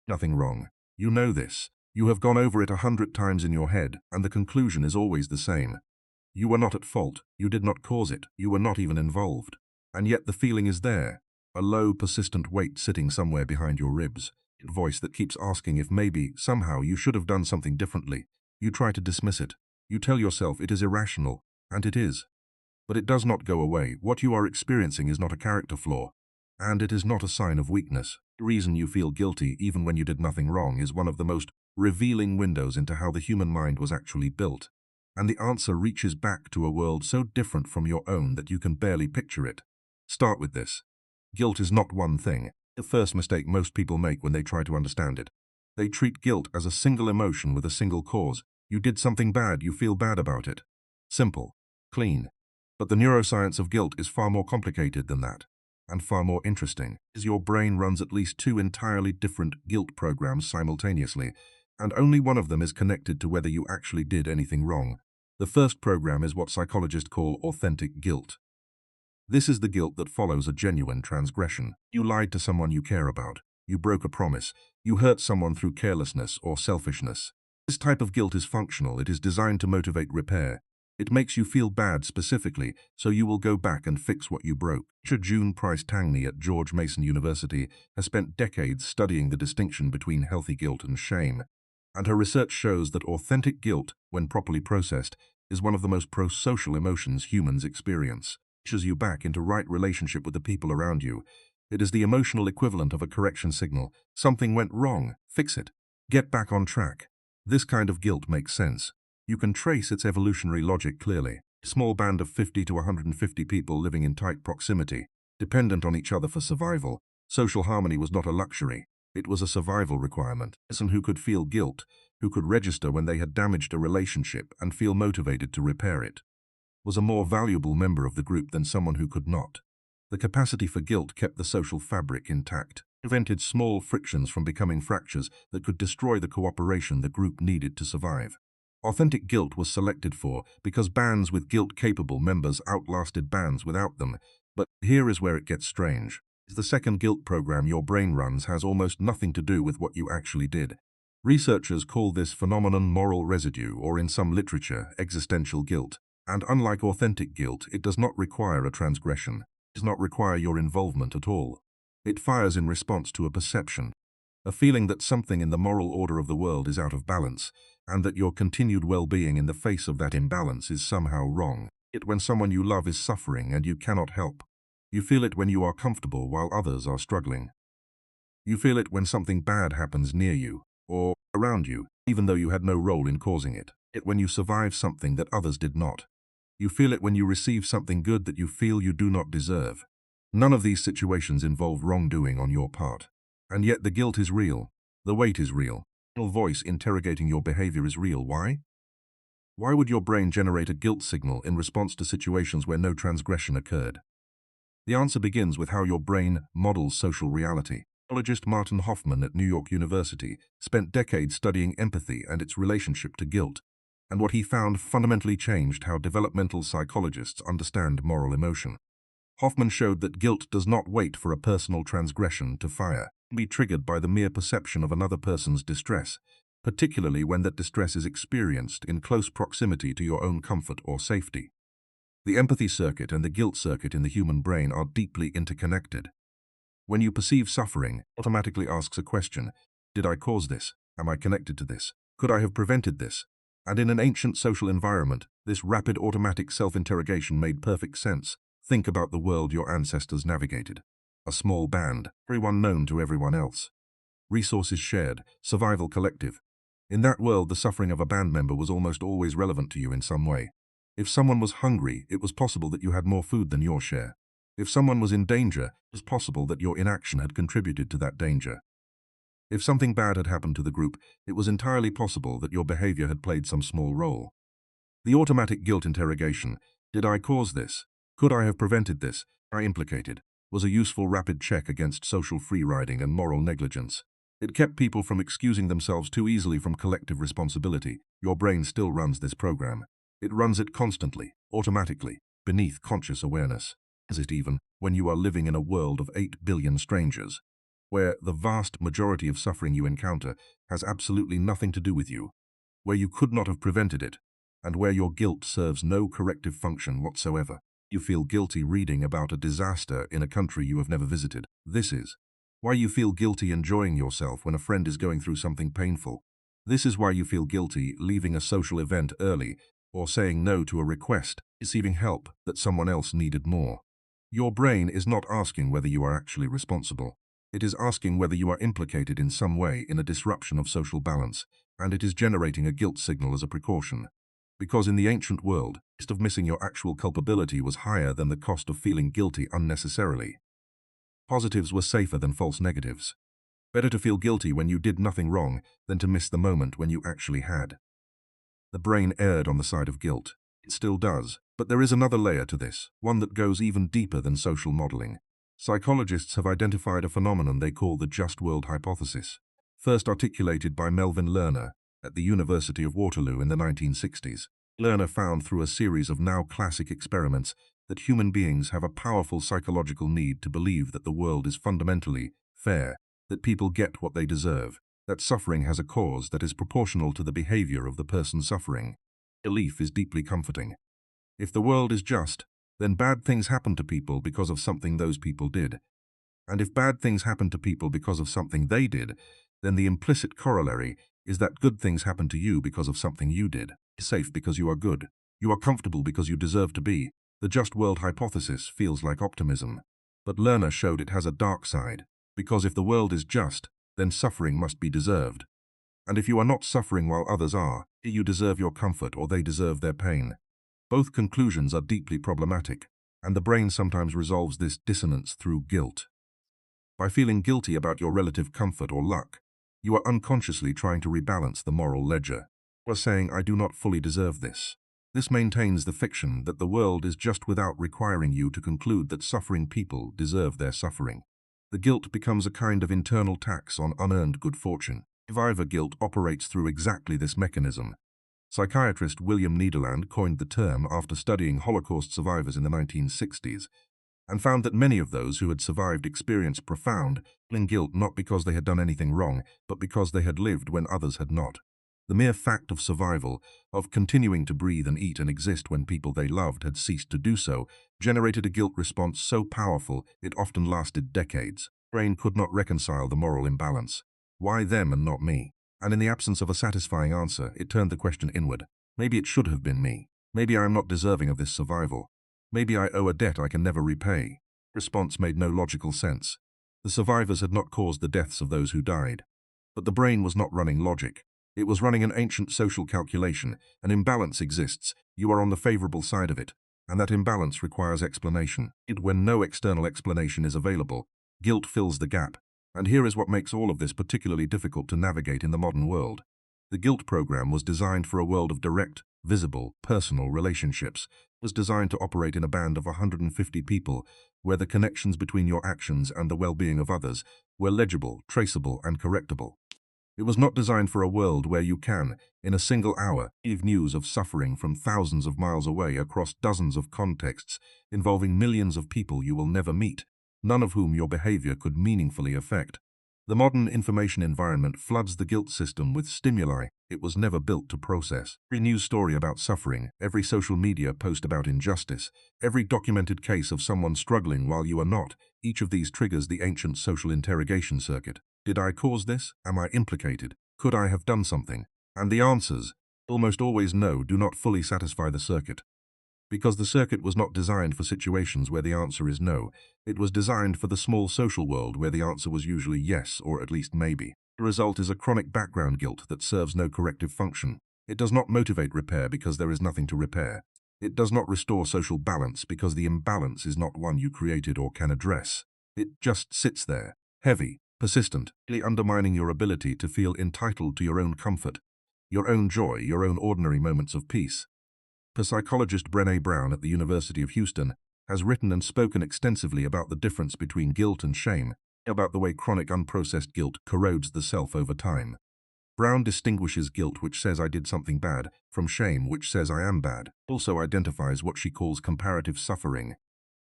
Nothing wrong. You know this. You have gone over it 100 times in your head, and the conclusion is always the same. You were not at fault. You did not cause it. You were not even involved. And yet the feeling is there. A low, persistent weight sitting somewhere behind your ribs. A voice that keeps asking if maybe, somehow, you should have done something differently. You try to dismiss it. You tell yourself it is irrational, and it is. But it does not go away. What you are experiencing is not a character flaw, and it is not a sign of weakness. The reason you feel guilty even when you did nothing wrong is one of the most revealing windows into how the human mind was actually built. And the answer reaches back to a world so different from your own that you can barely picture it. Start with this. Guilt is not one thing. The first mistake most people make when they try to understand it. They treat guilt as a single emotion with a single cause. You did something bad, you feel bad about it. Simple. Clean. But the neuroscience of guilt is far more complicated than that, and far more interesting, is your brain runs at least two entirely different guilt programs simultaneously, and only one of them is connected to whether you actually did anything wrong. The first program is what psychologists call authentic guilt. This is the guilt that follows a genuine transgression. You lied to someone you care about. You broke a promise. You hurt someone through carelessness or selfishness. This type of guilt is functional. It is designed to motivate repair. It makes you feel bad specifically, so you will go back and fix what you broke. Teacher June Price Tangney at George Mason University has spent decades studying the distinction between healthy guilt and shame, and her research shows that authentic guilt, when properly processed, is one of the most pro-social emotions humans experience. It pushes you back into right relationship with the people around you. It is the emotional equivalent of a correction signal. Something went wrong. Fix it. Get back on track. This kind of guilt makes sense. You can trace its evolutionary logic clearly. A small band of 50 to 150 people living in tight proximity, dependent on each other for survival. Social harmony was not a luxury. It was a survival requirement. A person who could feel guilt, who could register when they had damaged a relationship and feel motivated to repair it, was a more valuable member of the group than someone who could not. The capacity for guilt kept the social fabric intact, prevented small frictions from becoming fractures that could destroy the cooperation the group needed to survive. Authentic guilt was selected for because bands with guilt-capable members outlasted bands without them. But here is where it gets strange. The second guilt program your brain runs has almost nothing to do with what you actually did. Researchers call this phenomenon moral residue, or in some literature, existential guilt. And unlike authentic guilt, it does not require a transgression. It does not require your involvement at all. It fires in response to a perception, a feeling that something in the moral order of the world is out of balance, and that your continued well-being in the face of that imbalance is somehow wrong. It when someone you love is suffering and you cannot help. You feel it when you are comfortable while others are struggling. You feel it when something bad happens near you, or around you, even though you had no role in causing it. It when you survive something that others did not. You feel it when you receive something good that you feel you do not deserve. None of these situations involve wrongdoing on your part. And yet the guilt is real. The weight is real. The voice interrogating your behavior is real. Why? Why would your brain generate a guilt signal in response to situations where no transgression occurred? The answer begins with how your brain models social reality. Psychologist Martin Hoffman at New York University spent decades studying empathy and its relationship to guilt, and what he found fundamentally changed how developmental psychologists understand moral emotion. Hoffman showed that guilt does not wait for a personal transgression to fire. It can be triggered by the mere perception of another person's distress, particularly when that distress is experienced in close proximity to your own comfort or safety. The empathy circuit and the guilt circuit in the human brain are deeply interconnected. When you perceive suffering, it automatically asks a question: did I cause this? Am I connected to this? Could I have prevented this? And in an ancient social environment, this rapid automatic self-interrogation made perfect sense. Think about the world your ancestors navigated. A small band, everyone known to everyone else. Resources shared, survival collective. In that world, the suffering of a band member was almost always relevant to you in some way. If someone was hungry, it was possible that you had more food than your share. If someone was in danger, it was possible that your inaction had contributed to that danger. If something bad had happened to the group, it was entirely possible that your behavior had played some small role. The automatic guilt interrogation, did I cause this? Could I have prevented this? I implicated, was a useful rapid check against social free-riding and moral negligence. It kept people from excusing themselves too easily from collective responsibility. Your brain still runs this program. It runs it constantly, automatically, beneath conscious awareness. Is it even when you are living in a world of 8 billion strangers? where the vast majority of suffering you encounter has absolutely nothing to do with you, where you could not have prevented it, and where your guilt serves no corrective function whatsoever. You feel guilty reading about a disaster in a country you have never visited. This is why you feel guilty enjoying yourself when a friend is going through something painful. This is why you feel guilty leaving a social event early or saying no to a request, receiving help that someone else needed more. Your brain is not asking whether you are actually responsible. It is asking whether you are implicated in some way in a disruption of social balance, and it is generating a guilt signal as a precaution. Because in the ancient world, the cost of missing your actual culpability was higher than the cost of feeling guilty unnecessarily. Positives were safer than false negatives. Better to feel guilty when you did nothing wrong than to miss the moment when you actually had. The brain erred on the side of guilt. It still does, but there is another layer to this, one that goes even deeper than social modeling. Psychologists have identified a phenomenon they call the just world hypothesis, first articulated by Melvin Lerner at the University of Waterloo in the 1960s. Lerner found through a series of now classic experiments that human beings have a powerful psychological need to believe that the world is fundamentally fair, that people get what they deserve, that suffering has a cause that is proportional to the behavior of the person suffering. Belief is deeply comforting. If the world is just, then bad things happen to people because of something those people did. And if bad things happen to people because of something they did, then the implicit corollary is that good things happen to you because of something you did. You're safe because you are good. You are comfortable because you deserve to be. The just world hypothesis feels like optimism. But Lerner showed it has a dark side, because if the world is just, then suffering must be deserved. And if you are not suffering while others are, you deserve your comfort or they deserve their pain. Both conclusions are deeply problematic, and the brain sometimes resolves this dissonance through guilt. By feeling guilty about your relative comfort or luck, you are unconsciously trying to rebalance the moral ledger. You are saying, I do not fully deserve this. This maintains the fiction that the world is just without requiring you to conclude that suffering people deserve their suffering. The guilt becomes a kind of internal tax on unearned good fortune. Survivor guilt operates through exactly this mechanism. Psychiatrist William Nederland coined the term after studying Holocaust survivors in the 1960s, and found that many of those who had survived experienced profound guilt not because they had done anything wrong, but because they had lived when others had not. The mere fact of survival, of continuing to breathe and eat and exist when people they loved had ceased to do so, generated a guilt response so powerful it often lasted decades. The brain could not reconcile the moral imbalance. Why them and not me? And in the absence of a satisfying answer, it turned the question inward. Maybe it should have been me. Maybe I am not deserving of this survival. Maybe I owe a debt I can never repay. Response made no logical sense. The survivors had not caused the deaths of those who died. But the brain was not running logic. It was running an ancient social calculation. An imbalance exists. You are on the favorable side of it. And that imbalance requires explanation. When no external explanation is available, guilt fills the gap. And here is what makes all of this particularly difficult to navigate in the modern world. The guilt program was designed for a world of direct, visible, personal relationships. It was designed to operate in a band of 150 people, where the connections between your actions and the well-being of others were legible, traceable, and correctable. It was not designed for a world where you can, in a single hour, receive news of suffering from thousands of miles away across dozens of contexts, involving millions of people you will never meet, none of whom your behavior could meaningfully affect. The modern information environment floods the guilt system with stimuli it was never built to process. Every news story about suffering, every social media post about injustice, every documented case of someone struggling while you are not, each of these triggers the ancient social interrogation circuit. Did I cause this? Am I implicated? Could I have done something? And the answers, almost always no, do not fully satisfy the circuit. Because the circuit was not designed for situations where the answer is no, it was designed for the small social world where the answer was usually yes, or at least maybe. The result is a chronic background guilt that serves no corrective function. It does not motivate repair because there is nothing to repair. It does not restore social balance because the imbalance is not one you created or can address. It just sits there, heavy, persistent, undermining your ability to feel entitled to your own comfort, your own joy, your own ordinary moments of peace. Psychologist Brené Brown at the University of Houston has written and spoken extensively about the difference between guilt and shame, about the way chronic unprocessed guilt corrodes the self over time. Brown distinguishes guilt which says I did something bad from shame which says I am bad, also identifies what she calls comparative suffering.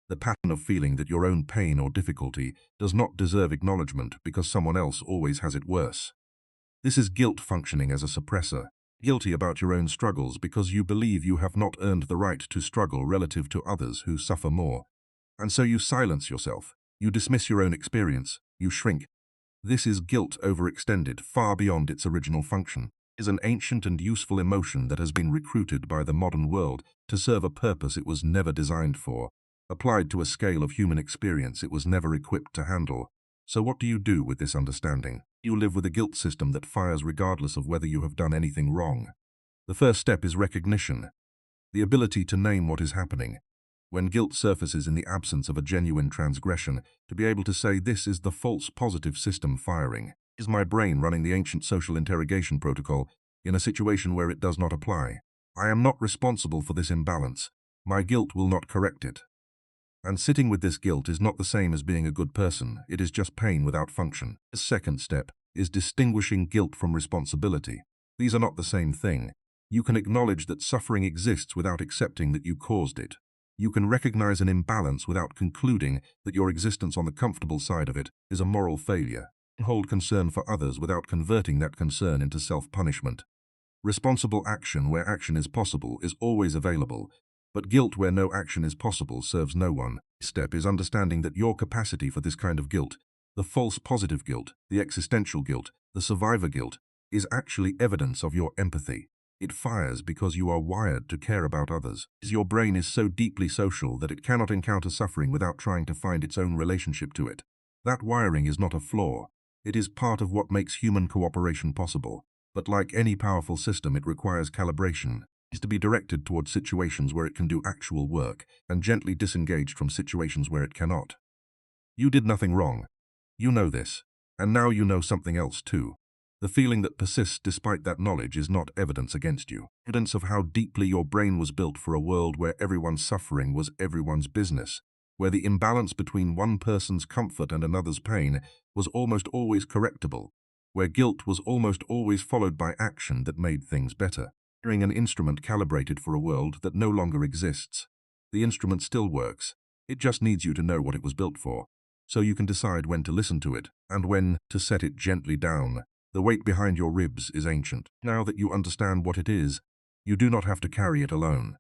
The pattern of feeling that your own pain or difficulty does not deserve acknowledgement because someone else always has it worse. This is guilt functioning as a suppressor, guilty about your own struggles because you believe you have not earned the right to struggle relative to others who suffer more. And so you silence yourself, you dismiss your own experience, you shrink. This is guilt overextended far beyond its original function. It is an ancient and useful emotion that has been recruited by the modern world to serve a purpose it was never designed for, applied to a scale of human experience it was never equipped to handle. So what do you do with this understanding? You live with a guilt system that fires regardless of whether you have done anything wrong. The first step is recognition, the ability to name what is happening. When guilt surfaces in the absence of a genuine transgression, to be able to say this is the false positive system firing. Is my brain running the ancient social interrogation protocol in a situation where it does not apply? I am not responsible for this imbalance. My guilt will not correct it. And sitting with this guilt is not the same as being a good person, it is just pain without function. The second step is distinguishing guilt from responsibility. These are not the same thing. You can acknowledge that suffering exists without accepting that you caused it. You can recognize an imbalance without concluding that your existence on the comfortable side of it is a moral failure. Hold concern for others without converting that concern into self-punishment. Responsible action where action is possible is always available, but guilt where no action is possible serves no one. Step is understanding that your capacity for this kind of guilt, the false positive guilt, the existential guilt, the survivor guilt, is actually evidence of your empathy. It fires because you are wired to care about others. Your brain is so deeply social that it cannot encounter suffering without trying to find its own relationship to it. That wiring is not a flaw. It is part of what makes human cooperation possible. But like any powerful system, it requires calibration. It is to be directed towards situations where it can do actual work and gently disengaged from situations where it cannot. You did nothing wrong. You know this. And now you know something else too. The feeling that persists despite that knowledge is not evidence against you. Evidence of how deeply your brain was built for a world where everyone's suffering was everyone's business, where the imbalance between one person's comfort and another's pain was almost always correctable, where guilt was almost always followed by action that made things better. Hearing an instrument calibrated for a world that no longer exists. The instrument still works. It just needs you to know what it was built for, so you can decide when to listen to it and when to set it gently down. The weight behind your ribs is ancient. Now that you understand what it is, you do not have to carry it alone.